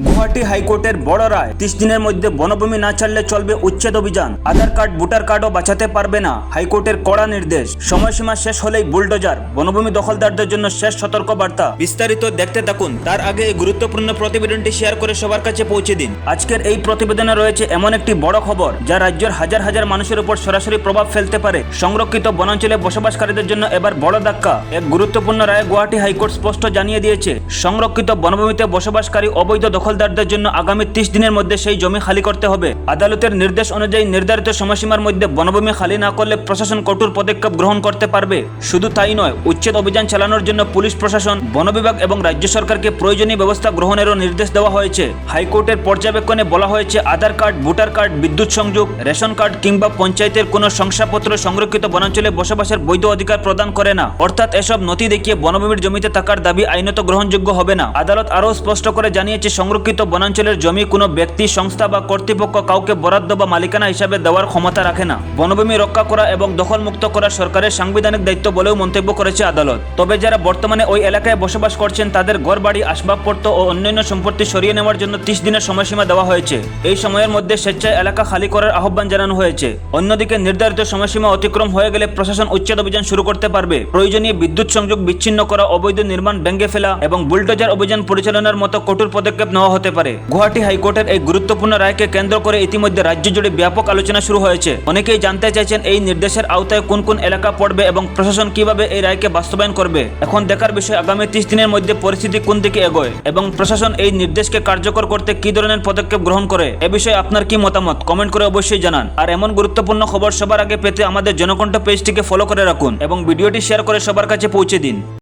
গুয়াহাটি হাইকোর্টের বড় রায়, 30 দিনের মধ্যে বনভূমি না ছাড়লে চলবে উচ্ছেদ অভিযান। আধার কার্ড, ভোটার কার্ডও বাঁচাতে পারবে না, হাইকোর্টের কড়া নির্দেশ। সময়সীমা শেষ হলেই বুলডোজার, বনভূমি দখলদারদের জন্য শেষ সতর্ক বার্তা। বিস্তারিত দেখতে থাকুন, তার আগে এই গুরুত্বপূর্ণ প্রতিবেদনটি শেয়ার করে সবার কাছে পৌঁছে দিন। আজকের এই প্রতিবেদনে রয়েছে এমন একটি বড় খবর যা রাজ্যের হাজার হাজার মানুষের উপর সরাসরি প্রভাব ফেলতে পারে। সংরক্ষিত বনাঞ্চলে বসবাসকারীদের জন্য এবার বড় ধাক্কা। এক গুরুত্বপূর্ণ রায়ে গুয়াহাটি হাইকোর্ট স্পষ্ট জানিয়ে দিয়েছে, সংরক্ষিত বনভূমিতে বসবাসকারী অবৈধ দখলদারদের জন্য আগামী 30 দিনের মধ্যে সেই জমি খালি করতে হবে। আদালতের নির্দেশ অনুযায়ী নির্ধারিত সময়সীমার মধ্যে বনভূমি খালি না করলে প্রশাসন কঠোর পদক্ষেপ গ্রহণ করতে পারবে। শুধু তাই নয়, উচ্ছেদ অভিযান চালানোর জন্য পুলিশ প্রশাসন, বন বিভাগ এবং রাজ্য সরকারকে প্রয়োজনীয় ব্যবস্থা গ্রহণেরও নির্দেশ দেওয়া হয়েছে। হাইকোর্টের পর্যবেক্ষণে বলা হয়েছে, আধার কার্ড, ভোটার কার্ড, বিদ্যুৎ সংযোগ, রেশন কার্ড কিংবা পঞ্চায়েতের কোনো শংসাপত্র সংরক্ষিত বনাঞ্চলে বসবাসের বৈধ অধিকার প্রদান করে না। অর্থাৎ এসব নথি দেখিয়ে বনভূমির জমিতে থাকার দাবি আইনত গ্রহণযোগ্য হবে না। আদালত আরও স্পষ্ট করে জানিয়েছে, সংরক্ষিত বনাঞ্চলের জমি কোনো ব্যক্তি, সংস্থা বা কর্তৃপক্ষ কাউকে বরাদ্দ বা মালিকানা হিসাবে দেওয়ার ক্ষমতা রাখে না। বনভূমি রক্ষা করা এবং দখলমুক্ত করা সরকারের সাংবিধানিক দায়িত্ব বলেও মন্তব্য করেছে আদালত। তবে যারা বর্তমানে ওই এলাকায় বসবাস করছেন তাদের ঘরবাড়ি, আসবাবপত্র ও অন্যান্য সম্পত্তি সরিয়ে নেওয়ার জন্য 30 দিনের সময়সীমা দেওয়া হয়েছে। এই সময়ের মধ্যে স্বেচ্ছায় এলাকা খালি করার আহ্বান জানানো হয়েছে। অন্যদিকে নির্ধারিত সময়সীমা অতিক্রম হয়ে গেলে প্রশাসন উচ্ছেদ অভিযান শুরু করতে পারবে। প্রয়োজনীয় বিদ্যুৎ সংযোগ বিচ্ছিন্ন করা, অবৈধ নির্মাণ ভেঙে ফেলা এবং বুলডোজার অভিযান পরিচালনার মতো কঠোর পদক্ষেপ নেওয়া হতে পারে। গুয়াহাটি হাইকোর্টের এই গুরুত্বপূর্ণ রায়কে কেন্দ্র করে ইতিমধ্যে রাজ্য জুড়ে ব্যাপক আলোচনা শুরু হয়েছে। অনেকেই জানতে চাইছেন এই নির্দেশের আওতায় কোন কোন এলাকা পড়বে এবং প্রশাসন কিভাবে এই রায়কে বাস্তবায়ন করবে। এখন দেখার বিষয়, আগামী 30 দিনের মধ্যে পরিস্থিতি কোন দিকে এগোয় এবং প্রশাসন এই নির্দেশকে কার্যকর করতে কি ধরনের পদক্ষেপ গ্রহণ করে। এ বিষয়ে আপনার কি মতামত কমেন্ট করে অবশ্যই জানান। আর এমন গুরুত্বপূর্ণ খবর সবার আগে পেতে আমাদের জনকণ্ঠ পেজটিকে ফলো করে রাখুন এবং ভিডিওটি শেয়ার করে সবার কাছে পৌঁছে দিন।